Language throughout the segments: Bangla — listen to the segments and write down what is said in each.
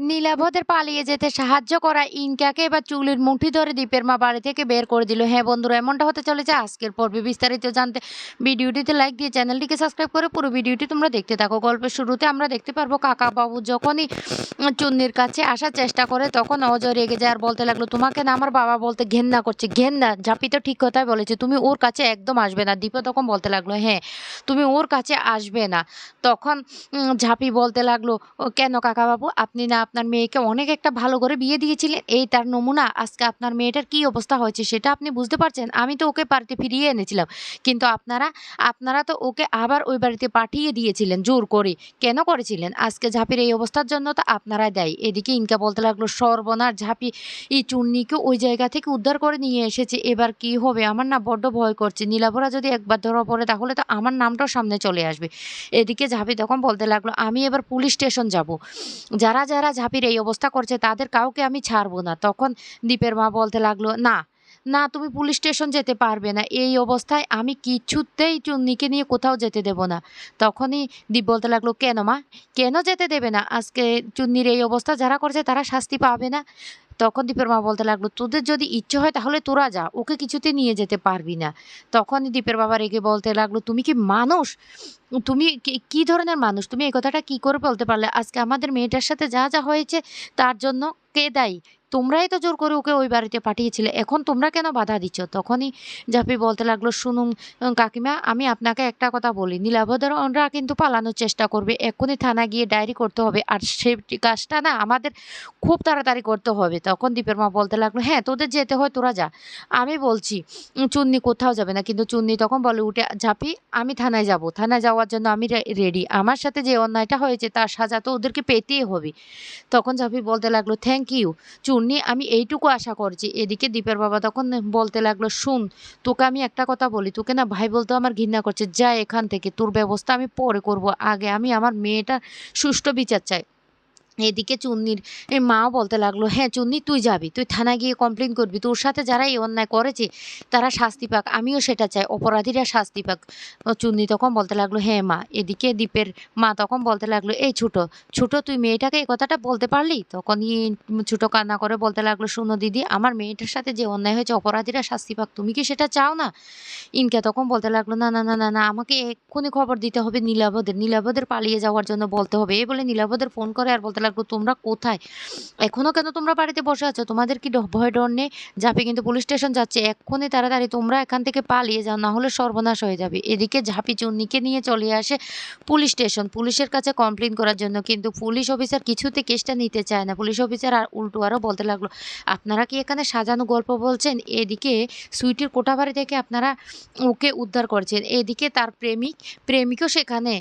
নীলাভদের পালিয়ে যেতে সাহায্য করা ইনকাকে এবার চুলের মুঠি ধরে দীপের মা বাড়ি থেকে বের করে দিল। হ্যাঁ বন্ধুরা, এমনটা হতে চলেছে আজকের পর্বে। বিস্তারিত জানতে ভিডিওটিতে লাইক দিয়ে চ্যানেলটিকে সাবস্ক্রাইব করে পুরো ভিডিওটি তোমরা দেখতে থাকো। গল্পের শুরুতে আমরা দেখতে পারবো কাকা বাবু যখনই চুন্নির কাছে আসার চেষ্টা করে তখন অজয় রেগে যায় আর বলতে লাগলো, তোমাকে না আমার বাবা বলতে ঘেন্না করছে। ঘেন্না? ঝাঁপি তো ঠিক কথাই বলেছে, তুমি ওর কাছে একদম আসবে না। দীপা তখন বলতে লাগলো, হ্যাঁ তুমি ওর কাছে আসবে না। তখন ঝাঁপি বলতে লাগলো, ও কেন কাকাবাবু? আপনি না আপনার মেয়েকে অনেক একটা ভালো করে বিয়ে দিয়েছিলেন, এই তার নমুনা। আজকে আপনার মেয়েটার কি অবস্থা হয়েছে সেটা আপনি বুঝতে পারছেন? আমি তো ওকে বাড়িতে ফিরিয়ে এনেছিলাম, কিন্তু আপনারা আপনারা তো ওকে আবার ওই বাড়িতে পাঠিয়ে দিয়েছিলেন জোর করে। কেন করেছিলেন? আজকে ঝাঁপির এই অবস্থার জন্য তো আপনারাই দায়ী। এদিকে ইনকা বলতে লাগলো, সর্বনাশ, ঝাঁপি এই চুন্নিকে ওই জায়গা থেকে উদ্ধার করে নিয়ে এসেছে, এবার কি হবে? আমার না বড্ড ভয় করছে। নীলাভরা যদি একবার ধরা পড়ে তাহলে তো আমার নামটাও সামনে চলে আসবে। এদিকে ঝাঁপি তখন বলতে লাগলো, আমি এবার পুলিশ স্টেশন যাব। যারা যারা ঝাঁপির এই অবস্থা করছে তাদের কাউকে আমি ছাড়বো না। তখন দীপের মা বলতে লাগলো, না না, তুমি পুলিশ স্টেশন যেতে পারবে না। এই অবস্থায় আমি কিছুতেই চুন্নিকে নিয়ে কোথাও যেতে দেব না। তখনই দীপ বলতে লাগলো, কেন মা, কেন যেতে দেবে না? আজকে চুন্নির এই অবস্থা যারা করছে তারা শাস্তি পাবে না? তখন দীপের মা বলতে লাগলো, তোদের যদি ইচ্ছে হয় তাহলে তোরা যা, ওকে কিছুতে নিয়ে যেতে পারবি না। তখনই দীপের বাবা রেগে বলতে লাগলো, তুমি কি মানুষ? তুমি কি ধরনের মানুষ? তুমি এই কথাটা কি করে বলতে পারলে? আজকে আমাদের মেয়েটার সাথে যা যা হয়েছে তার জন্য কে দায়ী? তোমরাই তো জোর করে ওকে ওই বাড়িতে পাঠিয়েছিলে, এখন তোমরা কেন বাধা দিচ্ছ? তখনই ঝাঁপি বলতে লাগলো, শুনুন কাকিমা, আমি আপনাকে একটা কথা বলি, নীলাভদ্ররা কিন্তু পালানোর চেষ্টা করবে। এক্ষুনি থানা গিয়ে ডায়েরি করতে হবে, আর সেই কাজটা না আমাদের খুব তাড়াতাড়ি করতে হবে। তখন দীপের মা বলতে লাগলো, হ্যাঁ তোদের যেতে হয় তোরা যা, আমি বলছি চুন্নি কোথাও যাবে না। কিন্তু চুন্নি তখন বলে উঠে, ঝাঁপি আমি থানায় যাব, থানায় যাওয়ার জন্য আমি রেডি। আমার সাথে যে অন্যায়টা হয়েছে তার সাজা তো ওদেরকে পেতেই হবে। তখন ঝাঁপি বলতে লাগলো, থ্যাংক ইউ চুন্নি, আমি এইটুকু আশা করছি। এদিকে দীপের বাবা তখন বলতে লাগলো, শুন, তোকে আমি একটা কথা বলি, তোকে না ভাই বলতে আমার ঘৃণা করছে, যা এখান থেকে, তোর ব্যবস্থা আমি পরে করব, আগে আমি আমার মেয়েটার সুষ্ঠু বিচার চাই। এদিকে চুন্নির মাও বলতে লাগলো, হ্যাঁ চুন্নি তুই যাবি, তুই থানায় গিয়ে কমপ্লেন করবি, তোর সাথে যারা এই অন্যায় করেছে তারা শাস্তি পাক, আমিও সেটা চাই, অপরাধীরা শাস্তি পাক। চুন্নি তখন বলতে লাগলো, হ্যাঁ মা। এদিকে দীপের মা তখন বলতে লাগলো, এই ছোট ছোট, তুই মেয়েটাকে এই কথাটা বলতে পারলি? তখনই ছোট কান্না করে বলতে লাগলো, শুনো দিদি, আমার মেয়েটার সাথে যে অন্যায় হয়েছে অপরাধীরা শাস্তি পাক, তুমি কি সেটা চাও না? ইনকা তখন বলতে লাগলো, না না না না না, আমাকে এক্ষুনি খবর দিতে হবে নীলাভদের, নীলাভদের পালিয়ে যাওয়ার জন্য বলতে হবে। এই বলে নীলাভদের ফোন করে আর বলতে লাগলো, তোমরা কোথায়? এখনো কেন তোমরা বাড়িতে বসে আছো? তোমাদের কি ভয় ডর নেই? ঝাঁপি কিন্তু পুলিশ স্টেশন যাচ্ছে, এক্ষুনি তাড়াতাড়ি তোমরা এখান থেকে পালিয়ে যাও, না হলে সর্বনাশ হয়ে যাবে। এদিকে ঝাঁপি চুন্নিকে নিয়ে চলে আসে পুলিশ স্টেশন, পুলিশের কাছে কমপ্লেন করার জন্য। কিন্তু পুলিশ অফিসার কিছুতে কেসটা নিতে চায় না। পুলিশ অফিসার আর উল্টো আরও বলতে লাগলো, আপনারা কি এখানে সাজানো গল্প বলছেন? এদিকে সুইটির কোঠাবাড়ি থেকে আপনারা ওকে উদ্ধার করছেন, এদিকে তার প্রেমিকও সেখানে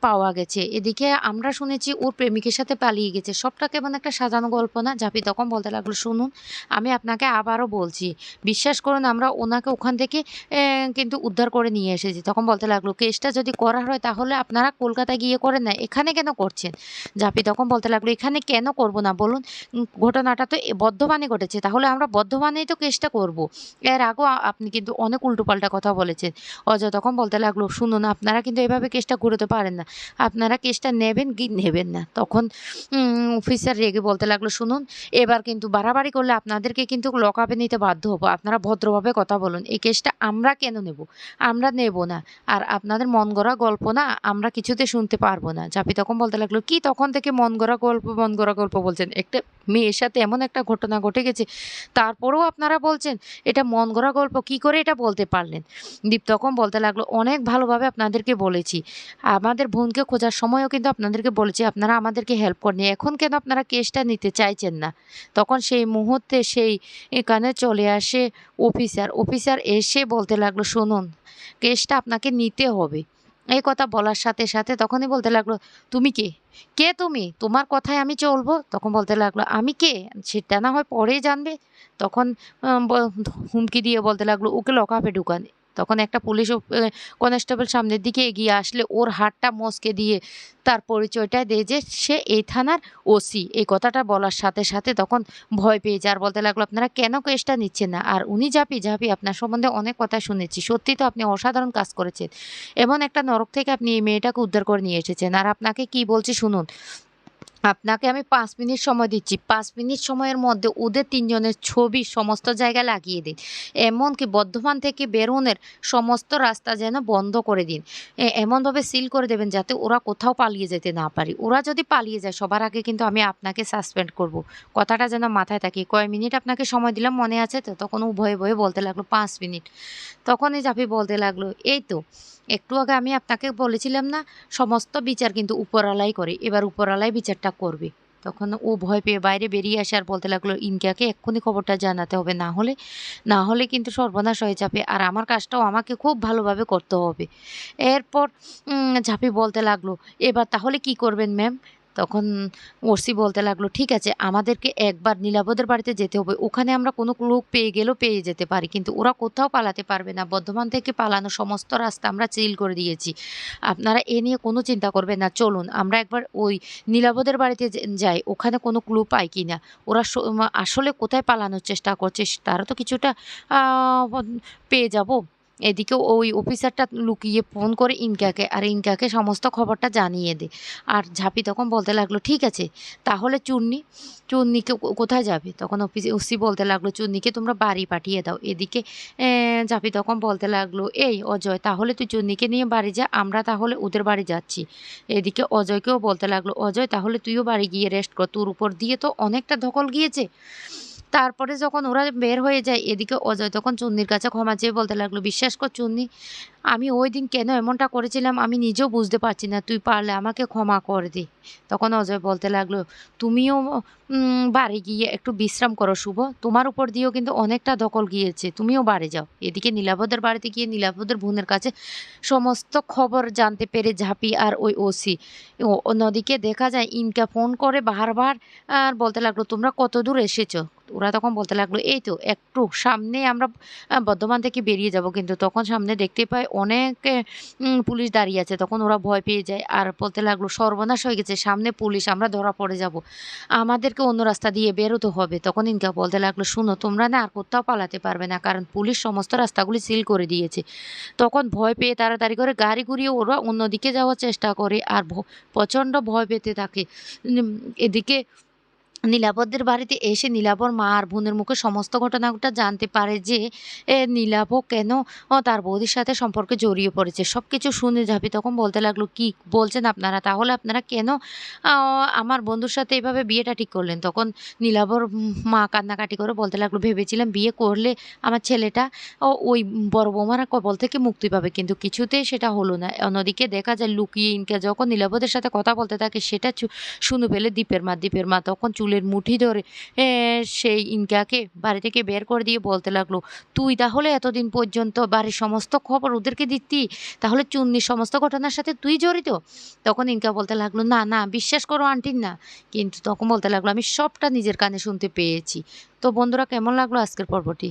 পাওয়া গেছে। এদিকে আমরা শুনেছি ওর প্রেমিকের সাথে পালিয়ে গেছে। সবটা কেমন একটা সাজানো গল্প না? ঝাঁপি তখন বলতে লাগলো, শুনুন, আমি আপনাকে আবারও বলছি, বিশ্বাস করুন, আমরা ওনাকে ওখান থেকে কিন্তু উদ্ধার করে নিয়ে এসেছি। তখন বলতে লাগলো, কেসটা যদি করার হয় তাহলে আপনারা কলকাতায় গিয়ে করেন না, এখানে কেন করছেন? ঝাঁপি তখন বলতে লাগলো, এখানে কেন করব না বলুন? ঘটনাটা তো বর্ধমানে ঘটেছে, তাহলে আমরা বর্ধমানেই তো কেসটা করব। এর আগেও আপনি কিন্তু অনেক উল্টোপাল্টা কথা বলেছেন। অজয় তখন বলতে লাগলো, শুনুন, আপনারা কিন্তু এভাবে কেসটা ঘুরোতে পারেন না, আপনারা কেসটা নেবেন কি নেবেন না? তখন অফিসার রেগে বলতে লাগলো, শুনুন, এবার কিন্তু বাড়াবাড়ি করলে আপনাদেরকে কিন্তু লকআপে নিতে বাধ্য হবো, আপনারা ভদ্রভাবে কথা বলুন। এই কেসটা আমরা কেন নেব? আমরা নেব না। আর আপনাদের মন গড়া গল্প না আমরা কিছুতে শুনতে পারবো না। ঝাঁপি তখন বলতে লাগলো, কি তখন থেকে মন গড়া গল্প মন গড়া গল্প বলছেন? একটা মেয়ের সাথে এমন একটা ঘটনা ঘটে গেছে, তারপরেও আপনারা বলছেন এটা মন গড়া গল্প? কি করে এটা বলতে পারলেন? দীপ তখন বলতে লাগলো, অনেক ভালোভাবে আপনাদেরকে বলেছি, আমাদের বোনকে খোঁজার সময়ও কিন্তু আপনাদেরকে বলেছি, আপনারা আমাদেরকে হেল্প করেনি, এখন কেন আপনারা কেসটা নিতে চাইছেন না? তখন সেই মুহূর্তে সেই এখানে চলে আসে অফিসার এসে বলতে লাগলো, শুনুন, কেসটা আপনাকে নিতে হবে। এই কথা বলার সাথে সাথে তখনই বলতে লাগলো, তুমি কে? কে তুমি? তোমার কথায় আমি চলবো? তখন বলতে লাগলো, আমি কে সেটা না হয় পরেই জানবে। তখন হুমকি দিয়ে বলতে লাগলো, ওকে লকআপে ঢুকান। তখন একটা পুলিশ কনস্টেবল সামনের দিকে এগিয়ে আসলে ওর হাতটা মচকে দিয়ে তার পরিচয়টা দিয়ে যে সে এই থানার ওসি। এই কথাটা বলার সাথে সাথে তখন ভয় পেয়ে যায় আর বলতে লাগলো, আপনারা কেন কেসটা নিচ্ছেন না? আর উনি ঝাঁপি আপনার সম্বন্ধে অনেক কথা শুনেছি, সত্যি তো আপনি অসাধারণ কাজ করেছেন, এমন একটা নরক থেকে আপনি এই মেয়েটাকে উদ্ধার করে নিয়ে এসেছেন। আর আপনাকে কি বলছি শুনুন, আপনাকে আমি ৫ মিনিট সময় দিচ্ছি। ৫ মিনিট সময়ের মধ্যে ওদের ৩ জনের ছবি সমস্ত জায়গায় লাগিয়ে দিন। এমনকি বর্ধমান থেকে বেরোনের সমস্ত রাস্তা যেন বন্ধ করে দিন। এমনভাবে সিল করে দেবেন যাতে ওরা কোথাও পালিয়ে যেতে না পারে। ওরা যদি পালিয়ে যায় সবার আগে কিন্তু আমি আপনাকে সাসপেন্ড করব। কথাটা যেন মাথায় থাকে। কয় মিনিট আপনাকে সময় দিলাম মনে আছে তো? তখন ও ভয়ে, ভয়ে বলতে লাগলো ৫ মিনিট। তখনই জাফি বলতে লাগলো, "এই তো একটু আগে আমি আপনাকে বলেছিলাম না সমস্ত বিচার কিন্তু উপরওয়ালাই করে। এবার উপরওয়ালাই বিচারটা করবে।" তখন ও ভয় পেয়ে বাইরে বেরিয়ে আসে আর বলতে লাগলো, "ইনকাকে এক্ষুনি খবরটা জানাতে হবে। না হলে কিন্তু সর্বনাশ হয়ে যাবে। আর আমার কাজটাও আমাকে খুব ভালোভাবে করতে হবে।" এরপর ঝাঁপি বলতে লাগলো, "এবার তাহলে কি করবেন ম্যাম?" তখন ওসি বলতে লাগলো, "ঠিক আছে, আমাদেরকে একবার নীলাবদের বাড়িতে যেতে হবে। ওখানে আমরা কোনো ক্লু পেয়ে গেলেও পেয়ে যেতে পারি। কিন্তু ওরা কোথাও পালাতে পারবে না। বর্ধমান থেকে পালানোর সমস্ত রাস্তা আমরা সিল করে দিয়েছি। আপনারা এ নিয়ে কোনো চিন্তা করবেন না। চলুন আমরা একবার ওই নীলাবদের বাড়িতে যাই। ওখানে কোনো ক্লু পাই কিনা। ওরা আসলে কোথায় পালানোর চেষ্টা করছে তারও তো কিছুটা আ পেয়ে যাবো।" এদিকে ওই অফিসারটা লুকিয়ে ফোন করে ইনকাকে, আর ইনকাকে সমস্ত খবরটা জানিয়ে দেয়। আর ঝাঁপি তখন বলতে লাগলো, "ঠিক আছে, তাহলে চুন্নিকে কোথায় যাবে?" তখন ওসি বলতে লাগলো, "চুন্নিকে তোমরা বাড়ি পাঠিয়ে দাও।" এদিকে ঝাঁপি তখন বলতে লাগলো, "এই অজয়, তাহলে তুই চুন্নিকে নিয়ে বাড়ি যা, আমরা তাহলে ওদের বাড়ি যাচ্ছি।" এদিকে অজয়কেও বলতে লাগলো, "অজয়, তাহলে তুইও বাড়ি গিয়ে রেস্ট কর। তোর উপর দিয়ে তো অনেকটা ধকল গিয়েছে।" তারপরে যখন ওরা বের হয়ে যায় এদিকে অজয় তখন চুন্নির কাছে ক্ষমা চেয়ে বলতে লাগলো, "বিশ্বাস কর চুন্নি, আমি ওইদিন কেন এমনটা করেছিলাম আমি নিজেও বুঝতে পারছি না। তুই পারলে আমাকে ক্ষমা করে দে।" তখন অজয় বলতে লাগলো, "তুমিও বাড়ি গিয়ে একটু বিশ্রাম করো শুভ। তোমার উপর দিয়েও কিন্তু অনেকটা দখল গিয়েছে। তুমিও বাড়ি যাও।" এদিকে নীলাবদের বাড়িতে গিয়ে নীলাবদের বোনের কাছে সমস্ত খবর জানতে পেরে ঝাঁপি আর ওই ওসি অন্যদিকে দেখা যায় ইনকা ফোন করে বারবার আর বলতে লাগলো, "তোমরা কতদূর এসেছো?" ওরা তখন বলতে লাগলো, "এই তো একটু সামনেই আমরা বর্ধমান থেকে বেরিয়ে যাব।" কিন্তু তখন সামনে দেখতে পায় অনেক পুলিশ দাঁড়িয়ে আছে। তখন ওরা ভয় পেয়ে যায় আর বলতে লাগলো, "সর্বনাশ হয়ে গেছে, সামনে পুলিশ, আমরা ধরা পড়ে যাব। আমাদেরকে অন্য রাস্তা দিয়ে বেরোতে হবে।" তখন ইনকা বলতে লাগলো, "শুনো, তোমরা না আর কোথাও পালাতে পারবে না। কারণ পুলিশ সমস্ত রাস্তাগুলি সিল করে দিয়েছে।" তখন ভয় পেয়ে তাড়াতাড়ি করে গাড়ি ঘুরিয়ে ওরা অন্যদিকে যাওয়ার চেষ্টা করে আর প্রচণ্ড ভয় পেতে থাকে। এদিকে নীলাবদের বাড়িতে এসে নীলাবর মা আর বোনের মুখে সমস্ত ঘটনাটা জানতে পারে যে নীলাভ কেন তার বৌদির সাথে সম্পর্কে জড়িয়ে পড়েছে। সবকিছু শুনে ঝাঁপি তখন বলতে লাগলো, "কি বলছেন আপনারা? তাহলে আপনারা কেন আমার বন্ধুর সাথে এভাবে বিয়েটা ঠিক করলেন?" তখন নীলাবর মা কান্নাকাটি করে বলতে লাগলো, "ভেবেছিলাম বিয়ে করলে আমার ছেলেটা ওই বড় বৌমার কবল থেকে মুক্তি পাবে। কিন্তু কিছুতেই সেটা হলো না।" অন্যদিকে দেখা যায় লুকিয়ে ইনকা যখন নীলাবদের সাথে কথা বলতে থাকে সেটা শুনে ফেলে দীপের মা তখন চুলের মুঠি ধরে সেই ইনকাকে বাড়ি থেকে বের করে দিয়ে বলতে লাগলো, "তুই তাহলে এতদিন পর্যন্ত বাড়ির সমস্ত খবর ওদেরকে দিতি? তাহলে চুন্নির সমস্ত ঘটনার সাথে তুই জড়িত?" তখন ইনকা বলতে লাগলো, "না, না, বিশ্বাস করো আন্টির না।" কিন্তু তখন বলতে লাগলো, "আমি সবটা নিজের কানে শুনতে পেয়েছি।" তো বন্ধুরা, কেমন লাগলো আজকের পর্বটি?